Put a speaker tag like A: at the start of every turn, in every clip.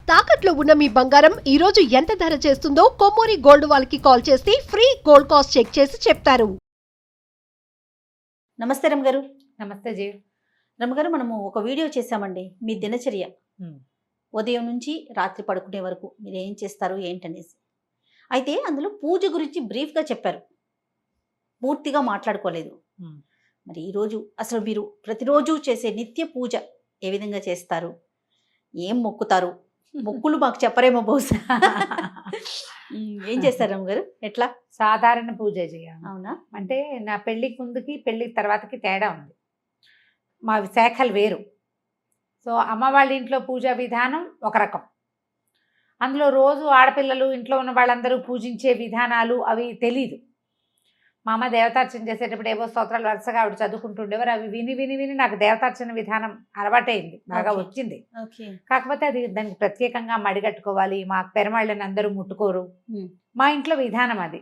A: తాకట్లో ఉన్న మీ బంగారం ఈ రోజు ఎంత ధర చేస్తుందో కొమ్మూరి గోల్డ్ వాళ్ళకి కాల్ చేసి ఫ్రీ గోల్డ్ కాస్ట్ చెక్ చేసి చెప్తారు.
B: నమస్తే రమగారు.
C: నమస్తే జీ.
B: రమగారు, మనము ఒక వీడియో చేశామండి. మీ దినచర్య ఉదయం నుంచి రాత్రి పడుకునే వరకు మీరు ఏం చేస్తారు ఏంటనేసి. అయితే అందులో పూజ గురించి బ్రీఫ్గా చెప్పారు, పూర్తిగా మాట్లాడుకోలేదు. మరి ఈరోజు అసలు మీరు ప్రతిరోజు చేసే నిత్య పూజ ఏ విధంగా చేస్తారు, ఏం మొక్కుతారు? మొక్కులు మాకు చెప్పరేమో బహుశా. ఏం చేస్తారు రమగారు? ఎట్లా?
C: సాధారణ పూజ చేయాలి.
B: అవునా?
C: అంటే నా పెళ్ళికి ముందుకి పెళ్ళి తర్వాతకి తేడా ఉంది. మా శాఖలు వేరు. సో అమ్మ వాళ్ళ ఇంట్లో పూజా విధానం ఒక రకం. అందులో రోజు ఆడపిల్లలు ఇంట్లో ఉన్న వాళ్ళందరూ పూజించే విధానాలు అవి తెలీదు. మా అమ్మ దేవతార్చన చేసేటప్పుడు ఏవో స్తోత్రాలు వరుసగా ఆవిడ చదువుకుంటుండేవారు. అవి విని విని విని నాకు దేవతార్చన విధానం అలవాటైంది, బాగా వచ్చింది. కాకపోతే అది దానికి ప్రత్యేకంగా మడిగట్టుకోవాలి, మా పెరమాళ్ళని అందరూ ముట్టుకోరు. మా ఇంట్లో విధానం అది.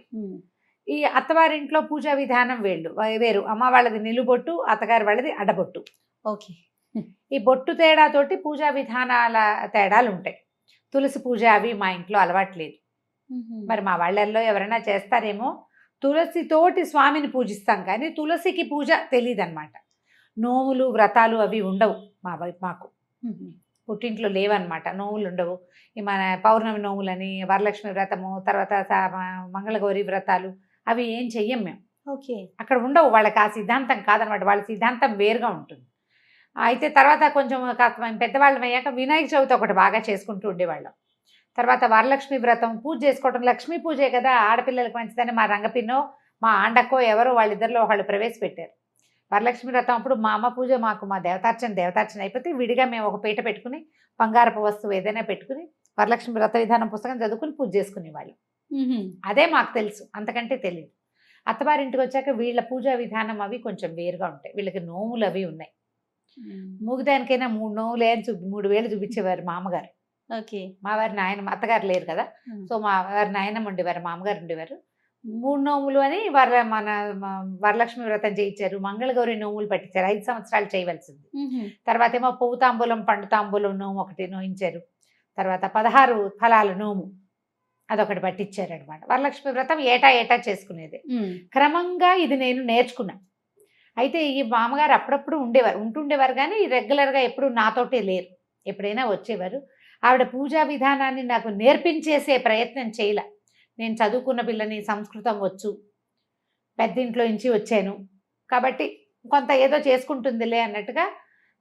C: ఈ అత్తవారింట్లో పూజా విధానం వేరు. అమ్మ వాళ్ళది నిలుబొట్టు, అత్తగారి వాళ్ళది అడ్డబొట్టు.
B: ఓకే.
C: ఈ బొట్టు తేడాతోటి పూజా విధానాల తేడాలు ఉంటాయి. తులసి పూజ అవి మా ఇంట్లో అలవాట్లేదు. మరి మా వాళ్ళల్లో ఎవరైనా చేస్తారేమో. తులసితోటి స్వామిని పూజిస్తాం, కానీ తులసికి పూజ తెలియదు అనమాట. నోములు వ్రతాలు అవి ఉండవు మాకు. పుట్టింట్లో లేవన్నమాట, నోములు ఉండవు. ఈ మన పౌర్ణమి నోములని, వరలక్ష్మి వ్రతము, తర్వాత మంగళగౌరి వ్రతాలు అవి ఏం చెయ్యం మేము.
B: ఓకే.
C: అక్కడ ఉండవు. వాళ్ళకి ఆ సిద్ధాంతం కాదనమాట, వాళ్ళ సిద్ధాంతం వేరుగా ఉంటుంది. అయితే తర్వాత కొంచెం కాస్త మేము పెద్దవాళ్ళం అయ్యాక వినాయక చవితి ఒకటి బాగా చేసుకుంటూ ఉండేవాళ్ళం. తర్వాత వరలక్ష్మి వ్రతం పూజ చేసుకోవటం, లక్ష్మీ పూజే కదా, ఆడపిల్లలకు మంచిదని మా రంగపిన్నో మా ఆండక్కో ఎవరో వాళ్ళిద్దరిలో వాళ్ళు ప్రవేశపెట్టారు. వరలక్ష్మి వ్రతం అప్పుడు మా అమ్మ పూజ, మాకు మా దేవతార్చన అయిపోతే విడిగా మేము ఒక పీట పెట్టుకుని బంగారపు వస్తువు ఏదైనా పెట్టుకుని వరలక్ష్మి వ్రత విధానం పుస్తకం చదువుకుని పూజ చేసుకునేవాళ్ళం. అదే మాకు తెలుసు, అంతకంటే తెలియదు. అత్తవారింటికి వచ్చాక వీళ్ళ పూజా విధానం అవి కొంచెం వేరుగా ఉంటాయి. వీళ్ళకి నోములు అవి ఉన్నాయి. మూగిదానికైనా 3 నోములే అని 3 వేలు చూపించేవారు మా అమ్మగారు.
B: ఓకే.
C: మా వారి నాయనమ్మ, అత్తగారు లేరు కదా, సో మా వారి నాయనమ్మ ఉండేవారు, మా అమ్మగారు ఉండేవారు. 3 నోములు అని వరలక్ష్మి వ్రతం చేయించారు. మంగళగౌరి నోములు పట్టించారు, 5 సంవత్సరాలు చేయవలసింది. తర్వాత ఏమో పువ్వు తాంబూలం పండు తాంబూలం నోము ఒకటి నోయించారు. తర్వాత 16 ఫలాల నోము అదొకటి పట్టించారు అనమాట. వరలక్ష్మి వ్రతం ఏటా చేసుకునేది. క్రమంగా ఇది నేను నేర్చుకున్నా. అయితే ఈ మామగారు అప్పుడప్పుడు ఉంటుండేవారు కానీ రెగ్యులర్గా ఎప్పుడు నాతోటే లేరు, ఎప్పుడైనా వచ్చేవారు. ఆవిడ పూజా విధానాన్ని నాకు నేర్పించేసే ప్రయత్నం చేయలే. నేను చదువుకున్న పిల్లని, సంస్కృతం వచ్చు, పెద్దింట్లో నుంచి వచ్చాను కాబట్టి కొంత ఏదో చేసుకుంటుందిలే అన్నట్టుగా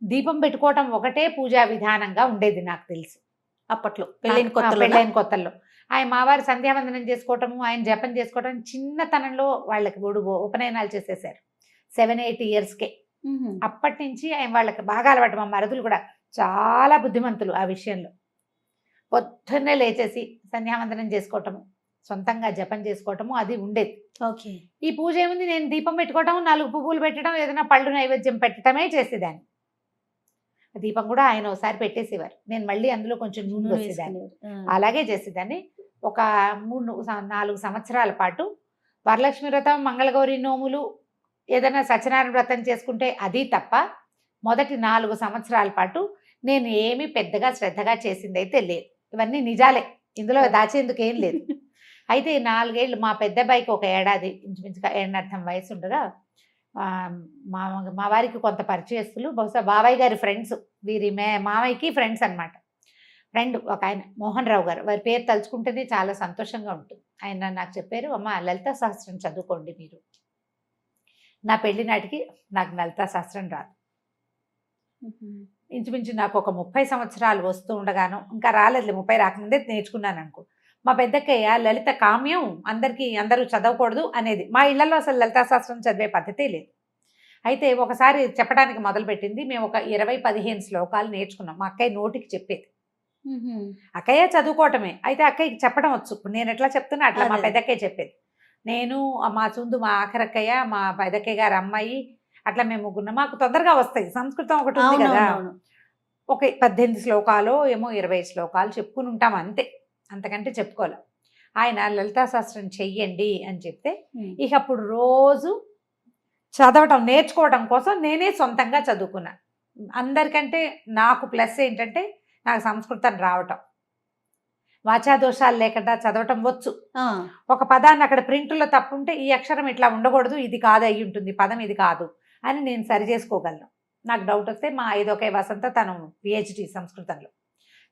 C: దీపం పెట్టుకోవటం ఒకటే పూజా విధానంగా ఉండేది నాకు తెలుసు
B: అప్పట్లో,
C: పెళ్ళైన కొత్తల్లో. ఆయన మావారు సంధ్యావందనం చేసుకోవటము, ఆయన జపం చేసుకోవటం చిన్నతనంలో వాళ్ళకి ఉపనయనాలు చేసేసారు 7-8 ఇయర్స్కే. అప్పటి నుంచి ఆయన వాళ్ళకి బాగా అలవాటు. మా మరుదులు కూడా చాలా బుద్ధిమంతులు ఆ విషయంలో. పొద్దున్నే లేచేసి సంధ్యావందనం చేసుకోవటము, సొంతంగా జపం చేసుకోవటము అది ఉండేది.
B: ఓకే.
C: ఈ పూజ ఏముంది, నేను దీపం పెట్టుకోవటం, 4 పువ్వులు పెట్టడం, ఏదైనా పళ్ళు నైవేద్యం పెట్టడమే చేసేదాన్ని. దీపం కూడా ఆయన ఒకసారి పెట్టేసేవారు, నేను మళ్ళీ అందులో కొంచెం నూనె వేసేదాన్ని, అలాగే చేసేదాన్ని. ఒక 3-4 సంవత్సరాల పాటు వరలక్ష్మి వ్రతం, మంగళగౌరి నోములు, ఏదైనా సత్యనారాయణ వ్రతం చేసుకుంటే అది తప్ప మొదటి 4 సంవత్సరాల పాటు నేను ఏమీ పెద్దగా శ్రద్ధగా చేసింది అయితే లేదు. ఇవన్నీ నిజాలే, ఇందులో దాచేందుకు ఏం లేదు. అయితే 4 ఏళ్ళు మా పెద్ద అబ్బాయికి ఒక ఏడాది ఇంచుమించుగా 1.5 వయసు ఉండగా మా వారికి కొంత పరిచయస్తులు, బహుశా బాబాయ్ గారి ఫ్రెండ్స్, వీరి మావయ్యకి ఫ్రెండ్స్ అనమాట. ఫ్రెండ్ ఒక ఆయన మోహన్ రావు గారు, వారి పేరు తలుచుకుంటేనే చాలా సంతోషంగా ఉంటుంది. ఆయన నాకు చెప్పారు, అమ్మ లలితా సహస్రం చదువుకోండి మీరు. నా పెళ్లి నాటికి నాకు లలితా సహస్రం రాదు. ఇంచుమించు నాకు ఒక 30 సంవత్సరాలు వస్తూ ఉండగాను, ఇంకా రాలేదు, 30 రాకముందే నేర్చుకున్నాను అనుకో. మా పెద్దక్కయ్య లలిత కామ్యం, అందరూ చదవకూడదు అనేది. మా ఇళ్లలో అసలు లలితా శాస్త్రం చదివే పద్ధతే లేదు. అయితే ఒకసారి చెప్పడానికి మొదలుపెట్టింది. మేము ఒక 20-15 శ్లోకాలు నేర్చుకున్నాం. మా అక్కయ్య నోటికి చెప్పేది. అక్కయ్య చదువుకోవటమే, అయితే అక్కయ్యకి చెప్పడం వచ్చు. నేను ఎట్లా చెప్తున్నా అట్లా మా పెద్దక్కయ్య చెప్పేది. నేను, మా చుందు, మా ఆఖరక్కయ్య, మా పెద్దక్కయ్య గారు అమ్మాయి, అట్లా మేము ముగ్గురు. మాకు తొందరగా వస్తాయి, సంస్కృతం ఒకటి ఉంది కదా. ఒక 18 శ్లోకాలు ఏమో 20 శ్లోకాలు చెప్పుకుని ఉంటాం అంతే, అంతకంటే చెప్పుకోలే. ఆయన లలితా శాస్త్రం చెయ్యండి అని చెప్తే ఇక అప్పుడు రోజు చదవటం నేర్చుకోవడం కోసం నేనే సొంతంగా చదువుకున్నా. అందరికంటే నాకు ప్లస్ ఏంటంటే నాకు సంస్కృతం రావటం. వాచా దోషాలు లేకుండా చదవటం వచ్చు.
B: ఆ,
C: ఒక పదాన్ని అక్కడ ప్రింట్లో తప్పుంటే ఈ అక్షరం ఇట్లా ఉండకూడదు, ఇది కాదు అయ్యి ఉంటుంది, పదం ఇది కాదు అని నేను సరి చేసుకోగలను. నాకు డౌట్ వస్తే మా ఐదొకే వసంత, తను PhD సంస్కృతంలో,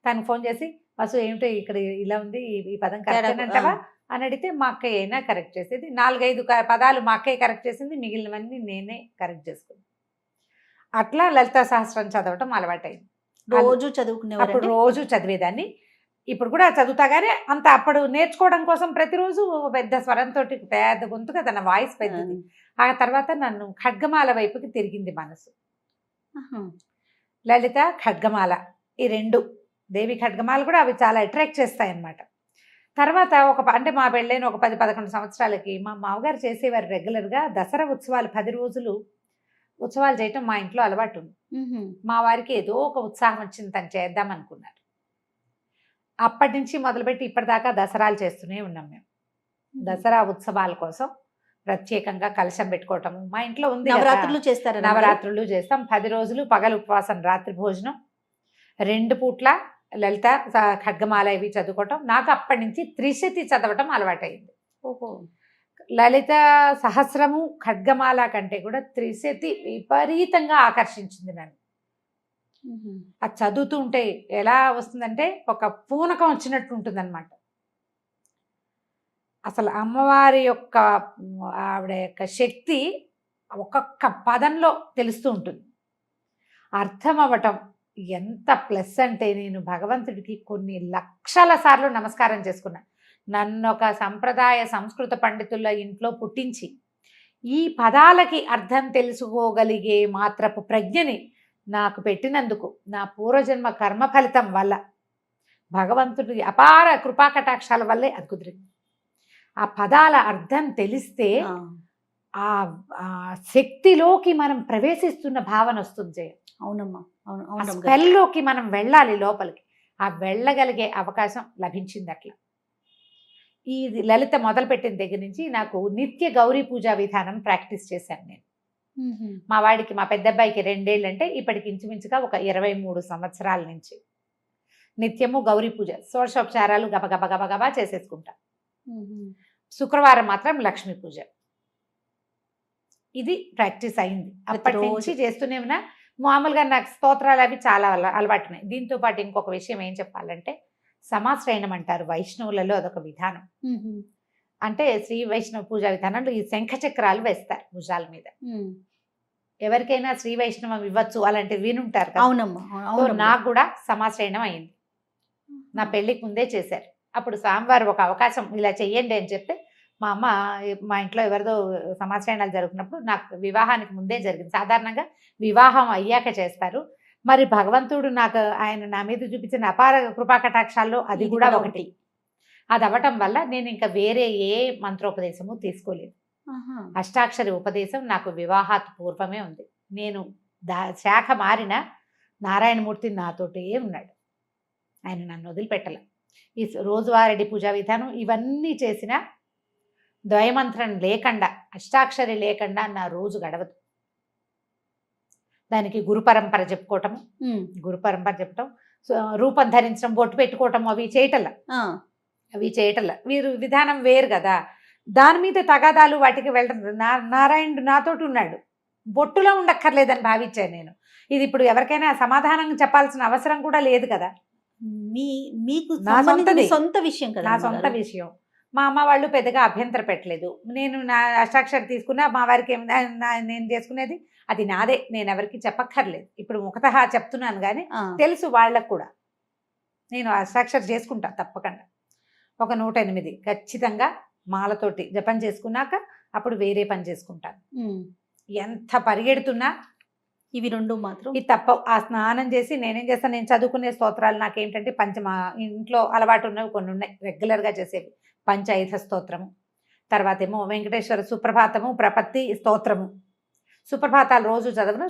C: తనకు ఫోన్ చేసి వసు ఏమిటో ఇక్కడ ఇలా ఉంది, ఈ పదం కరెక్ట్ అంటావా అని అడిగితే మా అక్కయ్య అయినా కరెక్ట్ చేసేది. 4-5 పదాలు మా అక్కయ్య కరెక్ట్ చేసింది, మిగిలినవన్నీ నేనే కరెక్ట్ చేసుకున్నాను. అట్లా లలితా సహస్రం చదవటం అలవాటైంది.
B: రోజు
C: అప్పుడు
B: చదువుకునేవారు.
C: రోజు చదివేదాన్ని. ఇప్పుడు కూడా చదువుతా కానీ అంత అప్పుడు నేర్చుకోవడం కోసం ప్రతిరోజు పెద్ద స్వరంతో, పెద్ద గొంతుగా తన వాయిస్ పెద్దది. ఆ తర్వాత నన్ను ఖడ్గమాల వైపుకి తిరిగింది మనసు. లలిత, ఖడ్గమాల, ఈ 2 దేవి ఖడ్గమాల కూడా అవి చాలా అట్రాక్ట్ చేస్తాయి అన్నమాట. తర్వాత అంటే మా పెళ్ళైన ఒక 10-11 సంవత్సరాలకి మా మామగారు చేసేవారు రెగ్యులర్గా దసరా ఉత్సవాలు 10 రోజులు ఉత్సవాలు చేయటం మా ఇంట్లో అలవాటు ఉంది. మా వారికి ఏదో ఒక ఉత్సాహం వచ్చింది, తను చేద్దాం అనుకున్నారు. అప్పటి నుంచి మొదలుపెట్టి ఇప్పటిదాకా దసరాలు చేస్తూనే ఉన్నాం మేము. దసరా ఉత్సవాల కోసం ప్రత్యేకంగా కలశం పెట్టుకోవటము మా ఇంట్లో ఉంది.
B: నవరాత్రులు చేస్తారు.
C: నవరాత్రులు చేస్తాం. 10 రోజులు పగలు ఉపవాసం, రాత్రి భోజనం, 2 పూట్ల లలిత ఖడ్గమాల ఇవి చదువుకోవటం. నాకు అప్పటి నుంచి త్రిశతి చదవటం అలవాటైంది.
B: ఓహో.
C: లలిత సహస్రము ఖడ్గమాల కంటే కూడా త్రిశతి విపరీతంగా ఆకర్షించింది నన్ను. అది చదువుతూ ఉంటే ఎలా వస్తుందంటే ఒక పూనకం వచ్చినట్టు ఉంటుంది అనమాట. అసలు అమ్మవారి యొక్క ఆవిడ యొక్క శక్తి ఒక్కొక్క పదంలో తెలుస్తూ ఉంటుంది. అర్థం అవ్వటం ఎంత ప్లస్ అంటే, నేను భగవంతుడికి కొన్ని లక్షల సార్లు నమస్కారం చేసుకున్నా. నన్ను ఒక సంప్రదాయ సంస్కృత పండితుల ఇంట్లో పుట్టించి ఈ పదాలకి అర్థం తెలుసుకోగలిగే మాత్రపు ప్రజ్ఞని నాకు పెట్టినందుకు నా పూర్వజన్మ కర్మ ఫలితం వల్ల, భగవంతుడి అపార కృపాకటాక్షాల వల్లే అది కుదిరింది. ఆ పదాల అర్థం తెలిస్తే ఆ శక్తిలోకి మనం ప్రవేశిస్తున్న భావన వస్తుంది జయ.
B: అవునమ్మా, అవును.
C: స్పెల్లోకి మనం వెళ్ళాలి లోపలికి. ఆ వెళ్ళగలిగే అవకాశం లభించింది. అట్లా ఈ లలిత మొదలుపెట్టిన దగ్గర నుంచి నాకు నిత్య గౌరీ పూజా విధానం ప్రాక్టీస్ చేశాను నేను. మా వాడికి, మా పెద్ద అబ్బాయికి 2 ఏళ్ళు అంటే ఇప్పటికి ఇంచుమించుగా ఒక 23 సంవత్సరాల నుంచి నిత్యము గౌరీ పూజ, షోడశోపచారాలు గబగబ గబగబా చేసేసుకుంటా. శుక్రవారం మాత్రం లక్ష్మీ పూజ. ఇది ప్రాక్టీస్ అయింది. అప్పటి నుంచి చేస్తూనే ఉన్నా. మామూలుగా నాకు స్తోత్రాలు అవి చాలా అలవాటున్నాయి. దీంతో పాటు ఇంకొక విషయం ఏం చెప్పాలంటే, సమాశ్రయణం అంటారు వైష్ణవులలో, అదొక విధానం. అంటే శ్రీ వైష్ణవ పూజా విధానంలో ఈ శంఖ చక్రాలు వేస్తారు భుజాల మీద. ఎవరికైనా శ్రీ వైష్ణవం ఇవ్వచ్చు అలాంటివి వినుంటారు కదా.
B: అవునమ్మా.
C: నాకు కూడా సమాశ్రయణం అయింది. నా పెళ్లికి ముందే చేశారు. అప్పుడు స్వామివారు ఒక అవకాశం ఇలా చెయ్యండి అని చెప్తే, మా అమ్మ మా ఇంట్లో ఎవరిదో సమాశ్రయణాలు జరుగుతున్నప్పుడు, నాకు వివాహానికి ముందే జరిగింది. సాధారణంగా వివాహం అయ్యాక చేస్తారు. మరి భగవంతుడు నాకు ఆయన నా మీద చూపించిన అపార కృపాకటాక్షాల్లో అది కూడా ఒకటి. అది అవ్వటం వల్ల నేను ఇంకా వేరే ఏ మంత్రోపదేశము తీసుకోలేదు. అష్టాక్షరి ఉపదేశం నాకు వివాహాత్ పూర్వమే ఉంది. నేను శాఖ మారిన నారాయణమూర్తి నాతోటే ఉన్నాడు. ఆయన నన్ను వదిలిపెట్టలే. ఈ రోజువారీ పూజా విధానం ఇవన్నీ చేసిన ద్వయమంత్రం లేకుండా, అష్టాక్షరి లేకుండా నా రోజు గడవదు. దానికి గురు పరంపర చెప్పుకోవటము, గురు పరంపర చెప్పటం, రూపం ధరించడం, బొట్టు పెట్టుకోవటం, అవి చేయటల్లా వీరు విధానం వేరు కదా. దాని మీద తగాదాలు వాటికి వెళ్ళడం. నారాయణుడు నాతోటి ఉన్నాడు, బొట్టులో ఉండక్కర్లేదని భావించాను నేను. ఇది ఇప్పుడు ఎవరికైనా సమాధానం చెప్పాల్సిన అవసరం కూడా లేదు కదా.
B: మీకు
C: నా
B: సొంత విషయం కదా.
C: నా సొంత విషయం. మా అమ్మ వాళ్ళు పెద్దగా అభ్యంతర పెట్టలేదు. నేను నా అష్టాక్షరి తీసుకున్నా, మా వారికి నేను చేసుకునేది అది నాదే, నేను ఎవరికి చెప్పక్కర్లేదు. ఇప్పుడు ముఖతహా చెప్తున్నాను కానీ తెలుసు వాళ్ళకు కూడా. నేను అష్టాక్షరి చేసుకుంటా తప్పకుండా. ఒక 108 ఖచ్చితంగా మాలతోటి జపం చేసుకున్నాక అప్పుడు వేరే పని చేసుకుంటాను. ఎంత పరిగెడుతున్నా
B: ఇవి 2 మాత్రం
C: ఇది తప్ప. ఆ స్నానం చేసి నేనేం చేస్తాను, నేను చదువుకునే స్తోత్రాలు నాకేంటంటే మా ఇంట్లో అలవాటు ఉన్నవి కొన్ని ఉన్నాయి రెగ్యులర్గా చేసేవి. పంచాయుధ స్తోత్రము, తర్వాత ఏమో వెంకటేశ్వర సుప్రభాతము, ప్రపత్తి స్తోత్రము. సుప్రభాతాలు రోజు చదవను,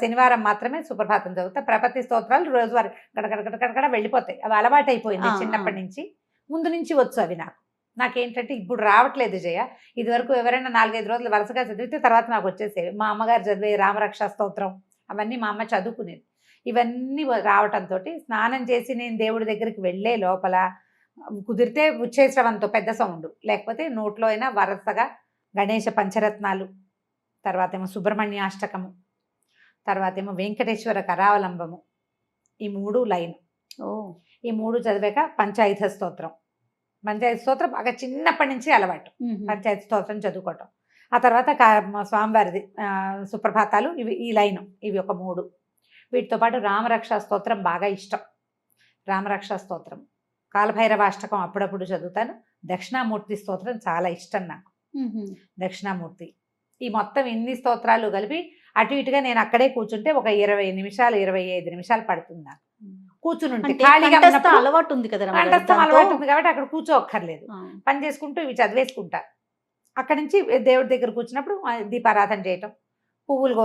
C: శనివారం మాత్రమే సుప్రభాతం చదువుతా. ప్రపత్తి స్తోత్రాలు రోజువారి గడగడ వెళ్ళిపోతాయి. అవి అలవాటు అయిపోయింది చిన్నప్పటి నుంచి. ముందు నుంచి వచ్చు అవి నాకేంటంటే ఇప్పుడు రావట్లేదు జయ. ఇదివరకు ఎవరైనా 4-5 రోజులు వరుసగా చదివితే తర్వాత నాకు వచ్చేసేవి. మా అమ్మగారు చదివే రామరక్ష స్తోత్రం అవన్నీ మా అమ్మ చదువుకునేది. ఇవన్నీ రావటంతో స్నానం చేసి నేను దేవుడి దగ్గరికి వెళ్ళే లోపల కుదిరితే ఉచ్చేశ్రవంతో పెద్ద సౌండ్, లేకపోతే నోట్లో అయినా వరుసగా గణేష పంచరత్నాలు, తర్వాత ఏమో సుబ్రహ్మణ్యాష్టకము, తర్వాత ఏమో వెంకటేశ్వర కరావలంబము, ఈ 3 లైన్. ఈ 3 చదివాక పంచాయుధ స్తోత్రం. పంచాయతీ స్తోత్రం బాగా చిన్నప్పటి నుంచి అలవాటు, పంచాయతీ స్తోత్రం చదువుకోవటం. ఆ తర్వాత స్వామివారిది సుప్రభాతాలు, ఇవి ఈ లైను, ఇవి ఒక 3. వీటితో పాటు రామరక్షా స్తోత్రం బాగా ఇష్టం. రామరక్షా స్తోత్రం, కాలభైరవాష్టకం అప్పుడప్పుడు చదువుతాను. దక్షిణామూర్తి స్తోత్రం చాలా ఇష్టం నాకు. దక్షిణామూర్తి, ఈ మొత్తం ఇన్ని స్తోత్రాలు కలిపి అటు ఇటుగా నేను అక్కడే కూర్చుంటే ఒక 20 నిమిషాలు 25 నిమిషాలు పడుతుంది నాకు కూర్చుని. ఖాళీగా
B: అలవాటు ఉంది కదా,
C: అలవాటు ఉంది కాబట్టి అక్కడ కూర్చోక్కర్లేదు, పని చేసుకుంటూ ఇవి చదివేసుకుంటా. అక్కడి నుంచి దేవుడి దగ్గర కూర్చున్నప్పుడు దీపారాధన చేయటం, పువ్వులు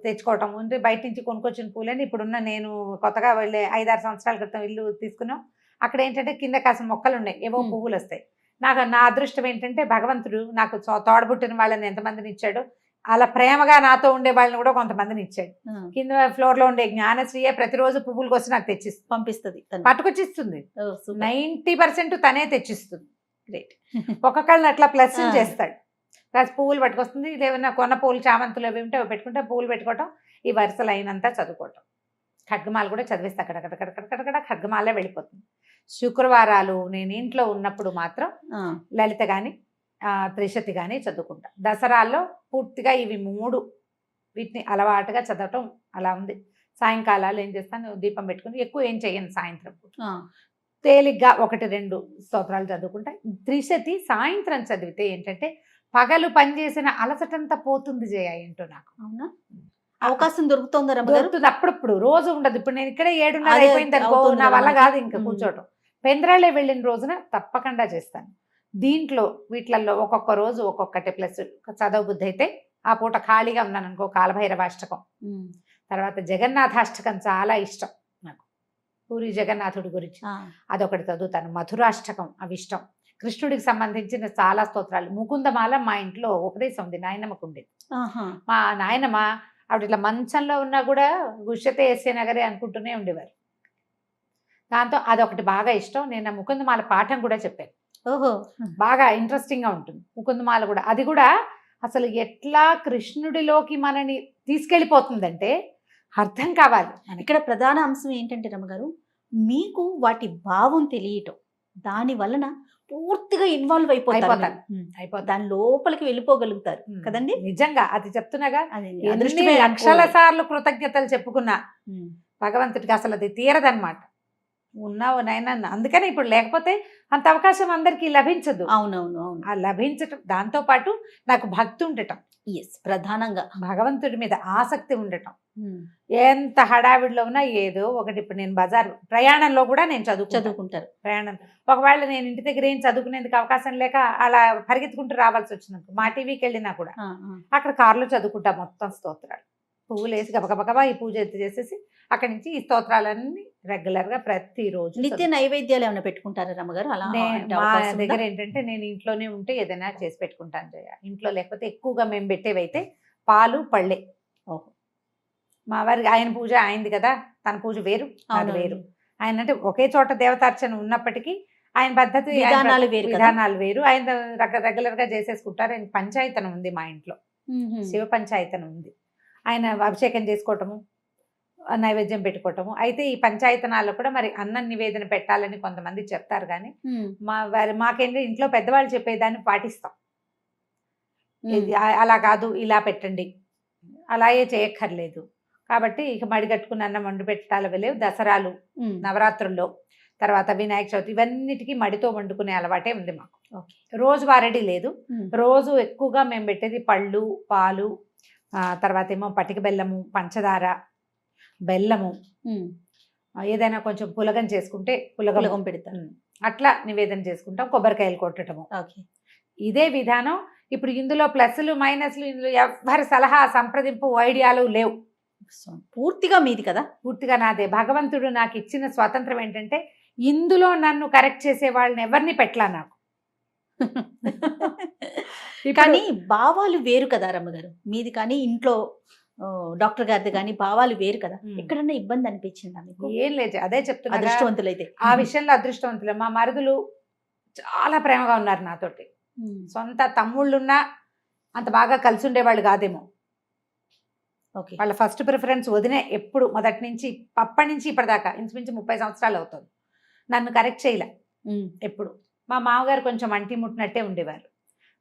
C: తెచ్చుకోవటం. అంటే బయట నుంచి కొనుక్కొచ్చిన పువ్వులని ఇప్పుడున్న నేను కొత్తగా వెళ్ళే 5-6 సంవత్సరాల క్రితం ఇల్లు తీసుకున్నాం. అక్కడ ఏంటంటే కింద కాసిన మొక్కలు ఉన్నాయి, ఏవో పువ్వులు వస్తాయి. నా అదృష్టం ఏంటంటే భగవంతుడు నాకు తోడబుట్టిన వాళ్ళని ఎంతమందిని ఇచ్చాడో, అలా ప్రేమగా నాతో ఉండే వాళ్ళని కూడా కొంతమందిని ఇచ్చాడు. కింద ఫ్లోర్ లో ఉండే జ్ఞానశ్రీయే ప్రతిరోజు పువ్వులు కోసం నాకు తెచ్చిస్తుంది,
B: పంపిస్తుంది,
C: పట్టుకొచ్చిస్తుంది. 90% తనే తెచ్చిస్తుంది. గ్రేట్. ఒక్కొక్కళ్ళని అట్లా ప్లస్ చేస్తాడు. ప్లస్ పువ్వులు పట్టుకొస్తుంది. ఏమైనా కొన్న పువ్వులు, చామంతులు అవి ఉంటే అవి పెట్టుకుంటే పువ్వులు పెట్టుకోవటం, ఈ వరుస లైన్ అంతా చదువుకోవటం. ఖడ్గమాల కూడా చదివేస్తే అక్కడక్కడ ఖడ్గమాలే వెళ్ళిపోతుంది. శుక్రవారాలు నేను ఇంట్లో ఉన్నప్పుడు మాత్రం లలిత కానీ త్రిశతి కానీ చదువుకుంటా. దసరాల్లో పూర్తిగా ఇవి 3 వీటిని అలవాటుగా చదవటం అలా ఉంది. సాయంకాలాలు ఏం చేస్తాను, దీపం పెట్టుకుని ఎక్కువ ఏం చెయ్యను. సాయంత్రం తేలిగ్గా 1-2 స్తోత్రాలు చదువుకుంటా. త్రిశతి సాయంత్రం చదివితే ఏంటంటే పగలు పనిచేసిన అలసటంతా పోతుంది జయ. ఏంటో నాకు
B: అవునా అవకాశం దొరుకుతుందా?
C: దొరుకుతుంది అప్పుడప్పుడు, రోజు ఉండదు. ఇప్పుడు నేను ఇక్కడే 7:30 అయిపోయింది అనుకో, నా వల్ల కాదు ఇంకా కూర్చోవటం. పెందరాళ్ళే వెళ్ళిన రోజున తప్పకుండా చేస్తాను. దీంట్లో వీటిలలో ఒక్కొక్క రోజు ఒక్కొక్కటి ప్లస్ చదవ బుద్ధి అయితే ఆ పూట ఖాళీగా ఉన్నాను అనుకో, కాలభైరవాష్టకం, తర్వాత జగన్నాథాష్టకం చాలా ఇష్టం నాకు, పూరి జగన్నాథుడి గురించి అదొకటి చదువుతాను. మధురాష్టకం అవి ఇష్టం. కృష్ణుడికి సంబంధించిన చాలా స్తోత్రాలు. ముకుందమాల మా ఇంట్లో ఉపదేశం ఉంది, నాయనమ్మకు ఉండేది. మా నాయనమ్మ ఆవిడ ఇట్లా మంచంలో ఉన్నా కూడా గుష్యతే ఎస్సే నగరే అనుకుంటూనే ఉండేవారు. దాంతో అదొకటి బాగా ఇష్టం. నేను ముకుందమాల పాఠం కూడా చెప్పాను.
B: ఓహో,
C: బాగా ఇంట్రెస్టింగ్ గా ఉంటుంది ముకుందమాల కూడా. అది కూడా అసలు ఎట్లా కృష్ణుడిలోకి మనని తీసుకెళ్ళిపోతుందంటే అర్థం కావాలి.
B: ఇక్కడ ప్రధాన అంశం ఏంటంటే రమ్మగారు, మీకు వాటి భావం తెలియటం, దాని వలన పూర్తిగా ఇన్వాల్వ్ అయిపోతారు, దాని లోపలికి వెళ్ళిపోగలుగుతారు కదండి.
C: నిజంగా అది చెప్తున్నాగా, లక్షల సార్లు కృతజ్ఞతలు చెప్పుకున్నా భగవంతుడికి అసలు అది తీరదనమాట. ఉన్నావు నాయన, అందుకని ఇప్పుడు లేకపోతే అంత అవకాశం అందరికీ లభించదు.
B: అవునవును అవును.
C: ఆ లభించటం, దాంతో పాటు నాకు భక్తి ఉండటం,
B: ప్రధానంగా
C: భగవంతుడి మీద ఆసక్తి ఉండటం. ఎంత హడావిడిలో ఉన్నా ఏదో ఒకటి. ఇప్పుడు నేను బజార్ ప్రయాణంలో కూడా నేను చదువుకుంటారు. ప్రయాణం ఒకవేళ నేను ఇంటి దగ్గర ఏం చదువుకునేందుకు అవకాశం లేక అలా పరిగెత్తుకుంటూ రావాల్సి వచ్చినప్పుడు మా టీవీకి వెళ్ళినా కూడా అక్కడ కారులో చదువుకుంటా మొత్తం స్తోత్రాలు. పువ్వులు వేసి గబగబా ఈ పూజ చేసేసి అక్కడి నుంచి ఈ స్తోత్రాలన్నీ రెగ్యులర్ గా ప్రతిరోజు.
B: నిత్య నైవేద్యాలు ఏమైనా పెట్టుకుంటారా రమ్మగారు? అలా
C: మా దగ్గర ఏంటంటే నేను ఇంట్లోనే ఉంటే ఏదైనా చేసి పెట్టుకుంటాను జయ. ఇంట్లో లేకపోతే ఎక్కువగా మేము పెట్టేవైతే పాలు పళ్ళే. ఓహో, మా వారికి ఆయన పూజ ఆయనది కదా, తన పూజ వేరు అది వేరు. ఆయన అంటే ఒకే చోట దేవతార్చన ఉన్నప్పటికీ ఆయన పద్ధతి విధానాలు వేరు. ఆయన రెగ్యులర్ గా చేసేసుకుంటారు. ఆయన పంచాయతనం ఉంది మా ఇంట్లో, శివ పంచాయతనం ఉంది. ఆయన అభిషేకం చేసుకోవటము, నైవేద్యం పెట్టుకోవటము. అయితే ఈ పంచాయతనాల్లో కూడా మరి అన్నం నివేదన పెట్టాలని కొంతమంది చెప్తారు, కానీ మాకేంటి ఇంట్లో పెద్దవాళ్ళు చెప్పేదాన్ని పాటిస్తాం. అలా కాదు, ఇలా పెట్టండి, అలాగే చేయక్కర్లేదు. కాబట్టి ఇక మడి కట్టుకుని అన్నం వండి పెట్టాలి లేవు. దసరాలు, నవరాత్రుల్లో, తర్వాత వినాయక చవితి, ఇవన్నిటికీ మడితో వండుకునే అలవాటే ఉంది మాకు. రోజు వారడి లేదు. రోజు ఎక్కువగా మేము పెట్టేది పళ్ళు, పాలు, తర్వాత ఏమో పటిక బెల్లము, పంచదార, బెల్లము, ఏదైనా కొంచెం పులగం చేసుకుంటే పులగం పెడతాం, అట్లా నివేదన చేసుకుంటాం. కొబ్బరికాయలు కొట్టడము. ఇదే విధానం. ఇప్పుడు ఇందులో ప్లస్లు మైనస్లు ఇందులో ఎవరి సలహా సంప్రదింపు ఐడియాలు లేవు.
B: పూర్తిగా మీది కదా,
C: పూర్తిగా నాదే. భగవంతుడు నాకు ఇచ్చిన స్వాతంత్రం ఏంటంటే ఇందులో నన్ను కరెక్ట్ చేసే వాళ్ళని ఎవరిని పెట్టలా నాకు.
B: కానీ భావాలు వేరు కదా రమ్మగారు మీది. కానీ ఇంట్లో డాక్టర్ గారిది కానీ భావాలు వేరు కదా, ఎక్కడన్నా ఇబ్బంది అనిపించిందా మీకు?
C: ఏం లేదు, అదే చెప్తున్నా కదా.
B: అదృష్టవంతులైతే
C: ఆ విషయంలో అదృష్టవంతులు. మా మరుదులు చాలా ప్రేమగా ఉన్నారు నాతోటి. సొంత తమ్ముళ్ళున్నా అంత బాగా కలిసి ఉండేవాళ్ళు కాదేమో.
B: ఓకే.
C: వాళ్ళ ఫస్ట్ ప్రిఫరెన్స్ వదినే. ఎప్పుడు మొదటి నుంచి అప్పటి నుంచి ఇప్పటిదాకా ఇంచుమించు 30 సంవత్సరాలు అవుతుంది. నన్ను కరెక్ట్ చేయలే ఎప్పుడు. మా మామగారు కొంచెం అంటి ముట్టినట్టే ఉండేవారు.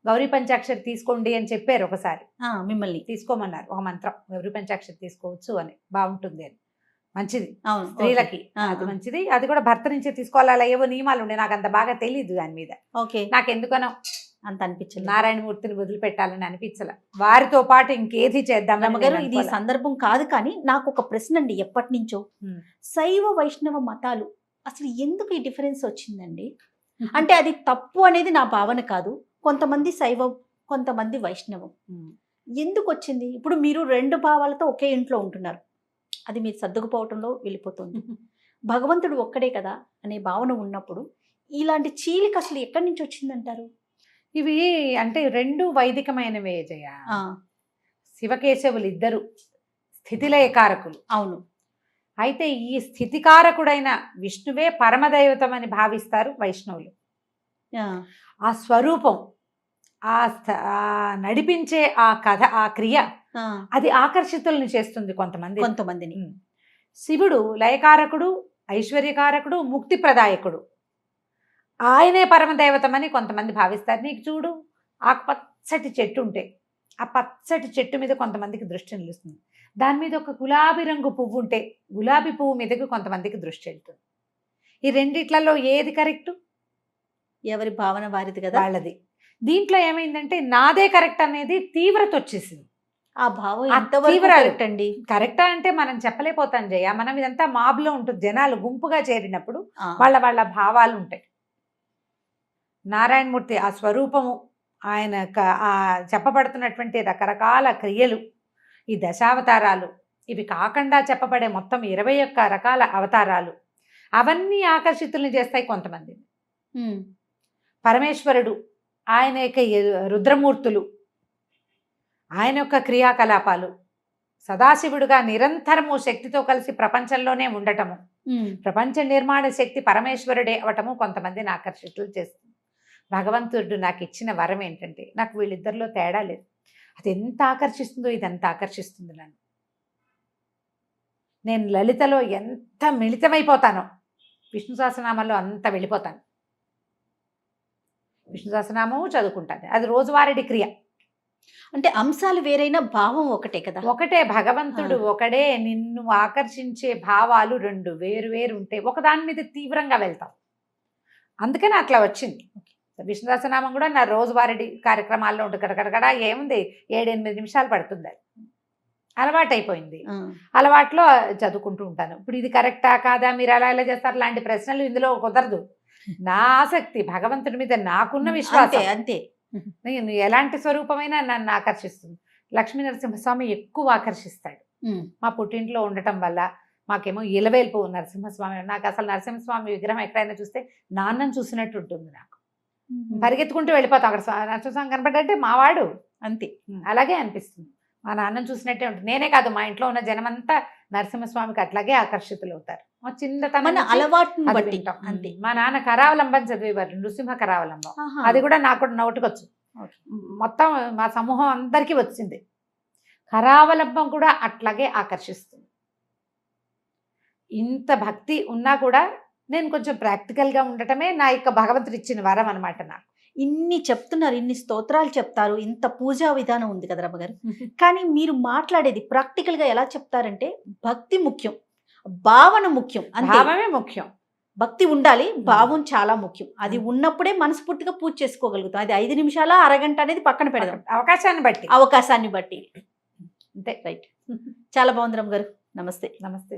C: గౌరీ పంచాక్షరి తీసుకోండి అని చెప్పారు ఒకసారి.
B: మిమ్మల్ని
C: తీసుకోమన్నారు ఒక మంత్రం, గౌరీ పంచాక్షరి తీసుకోవచ్చు అని, బాగుంటుంది అని. మంచిది
B: అవును
C: స్త్రీలకి, అది మంచిది. అది కూడా భర్త నుంచే తీసుకోవాలి, అలా ఏవో నియమాలు ఉండే. నాకు అంత బాగా తెలియదు దాని మీద.
B: ఓకే.
C: నాకు ఎందుకనో
B: అంత అనిపించలేదు.
C: నారాయణమూర్తిని వదిలిపెట్టాలని అనిపించలే. వారితో పాటు ఇంకేది చేద్దాం.
B: రమ్మగారు ఇది సందర్భం కాదు, కానీ నాకు ఒక ప్రశ్న అండి. ఎప్పటి నుంచో శైవ వైష్ణవ మతాలు అసలు ఎందుకు ఈ డిఫరెన్స్ వచ్చిందండి? అంటే అది తప్పు అనేది నా భావన కాదు. కొంతమంది శైవం, కొంతమంది వైష్ణవం. ఎందుకు వచ్చింది? ఇప్పుడు మీరు 2 భావాలతో ఒకే ఇంట్లో ఉంటున్నారు, అది మీరు సర్దుకుపోవటంలో వెళ్ళిపోతుంది. భగవంతుడు ఒక్కడే కదా అనే భావన ఉన్నప్పుడు ఇలాంటి చీలిక అసలు ఎక్కడి నుంచి వచ్చిందంటారు?
C: ఇవి అంటే 2 వైదికమైనవే జయ. శివకేశవులు ఇద్దరు స్థితిలయకారకులు.
B: అవును.
C: అయితే ఈ స్థితికారకుడైన విష్ణువే పరమదైవతం అని భావిస్తారు వైష్ణవులు. ఆ స్వరూపం, ఆ నడిపించే ఆ కథ, ఆ క్రియ, అది ఆకర్షితులను చేస్తుంది కొంతమందిని. శివుడు లయకారకుడు, ఐశ్వర్యకారకుడు, ముక్తి ప్రదాయకుడు. ఆయనే పరమదైవతమని కొంతమంది భావిస్తారు. నీకు చూడు, ఆ పచ్చటి చెట్టు ఉంటే ఆ పచ్చటి చెట్టు మీద కొంతమందికి దృష్టి నిలుస్తుంది. దాని మీద ఒక గులాబీ రంగు పువ్వు ఉంటే గులాబీ పువ్వు మీదకి కొంతమందికి దృష్టి వెళ్తుంది. ఈ రెండిట్లలో ఏది కరెక్టు?
B: ఎవరి భావన వారిది కదా,
C: వాళ్ళది. దీంట్లో ఏమైందంటే నాదే కరెక్ట్ అనేది తీవ్రత వచ్చేసింది.
B: ఆ భావం
C: కరెక్ట్ అండి. కరెక్టా అంటే మనం చెప్పలేకపోతాం జయ. మనం ఇదంతా మాబ్లో ఉంటుంది, జనాలు గుంపుగా చేరినప్పుడు వాళ్ళ భావాలు ఉంటాయి. నారాయణమూర్తి ఆ స్వరూపము, ఆయన ఆ చెప్పబడుతున్నటువంటి రకరకాల క్రియలు, ఈ దశావతారాలు, ఇవి కాకుండా చెప్పబడే మొత్తం 21 రకాల అవతారాలు, అవన్నీ ఆకర్షితుల్ని చేస్తాయి కొంతమంది. పరమేశ్వరుడు, ఆయన యొక్క రుద్రమూర్తులు, ఆయన యొక్క క్రియాకలాపాలు, సదాశివుడుగా నిరంతరము శక్తితో కలిసి ప్రపంచంలోనే ఉండటము, ప్రపంచ నిర్మాణ శక్తి పరమేశ్వరుడే అవటము కొంతమందిని ఆకర్షితులు చేస్తుంది. భగవంతుడు నాకు ఇచ్చిన వరం ఏంటంటే, నాకు వీళ్ళిద్దరిలో తేడా లేదు. అది ఎంత ఆకర్షిస్తుందో ఇదంత ఆకర్షిస్తుంది నన్ను. నేను లలితలో ఎంత మిళితమైపోతానో విష్ణు సహస్రనామంలో అంత వెళ్ళిపోతాను. విష్ణు సహస్రనామము చదువుకుంటాను, అది రోజువారీ క్రియ.
B: అంటే అంశాలు వేరైనా భావం ఒకటే కదా.
C: ఒకటే, భగవంతుడు ఒకడే. నిన్ను ఆకర్షించే భావాలు 2 వేరు ఉంటే ఒకదాని మీద తీవ్రంగా వెళ్తాం. అందుకని అట్లా వచ్చింది. విష్ణు సహస్రనామం కూడా నా రోజువారీ కార్యక్రమాల్లో ఉంటుంది. కడకడగడ ఏముంది, 7-8 నిమిషాలు పడుతుంది. అది అలవాటైపోయింది. అలవాట్లో చదువుకుంటూ ఉంటాను. ఇప్పుడు ఇది కరెక్టా కాదా, మీరు అలా ఎలా చేస్తారు, లాంటి ప్రశ్నలు ఇందులో కుదరదు. నా ఆసక్తి భగవంతుడి మీద నాకున్న విశ్వాసం అంతే. నేను ఎలాంటి స్వరూపమైనా నన్ను ఆకర్షిస్తుంది. లక్ష్మీ నరసింహస్వామి ఎక్కువ ఆకర్షిస్తాడు. మా పుట్టింట్లో ఉండటం వల్ల మాకేమో ఇలవేల్పు నరసింహస్వామి. నాకు అసలు నరసింహస్వామి విగ్రహం ఎక్కడైనా చూస్తే నాన్నను చూసినట్టు ఉంటుంది. నాకు పరిగెత్తుకుంటూ వెళ్ళిపోతాం. అక్కడ నరసింహస్వామి కనపడ్డంటే మావాడు అంతే, అలాగే అనిపిస్తుంది. మా నాన్నను చూసినట్టే ఉంటుంది. నేనే కాదు, మా ఇంట్లో ఉన్న జనమంతా నరసింహస్వామికి అట్లాగే ఆకర్షితులు అవుతారు. మా చిన్నతనం
B: అలవాటును బట్టి
C: అంతే. మా నాన్న కరావలంబం చదివేవారు, నృసింహ కరావలంబం. అది కూడా నాకు కూడా నోటికొచ్చు. మొత్తం మా సమూహం అందరికీ వచ్చింది. కరావలంబం కూడా అట్లాగే ఆకర్షిస్తుంది. ఇంత భక్తి ఉన్నా కూడా నేను కొంచెం ప్రాక్టికల్గా ఉండటమే నా యొక్క భగవంతుడు ఇచ్చిన వరం అనమాట. నాకు
B: ఇన్ని చెప్తున్నారు, ఇన్ని స్తోత్రాలు చెప్తారు, ఇంత పూజా విధానం ఉంది కదా రమ్మగారు. కానీ మీరు మాట్లాడేది ప్రాక్టికల్గా ఎలా చెప్తారంటే, భక్తి ముఖ్యం, భావన ముఖ్యం.
C: భావమే ముఖ్యం.
B: భక్తి ఉండాలి, భావం చాలా ముఖ్యం. అది ఉన్నప్పుడే మనస్ఫూర్తిగా పూజ చేసుకోగలుగుతాం. అది 5 నిమిషాల అరగంట అనేది పక్కన పెడదాం, అవకాశాన్ని బట్టి అంతే. రైట్. చాలా బాగుంది రమ్మగారు. నమస్తే.
C: నమస్తే.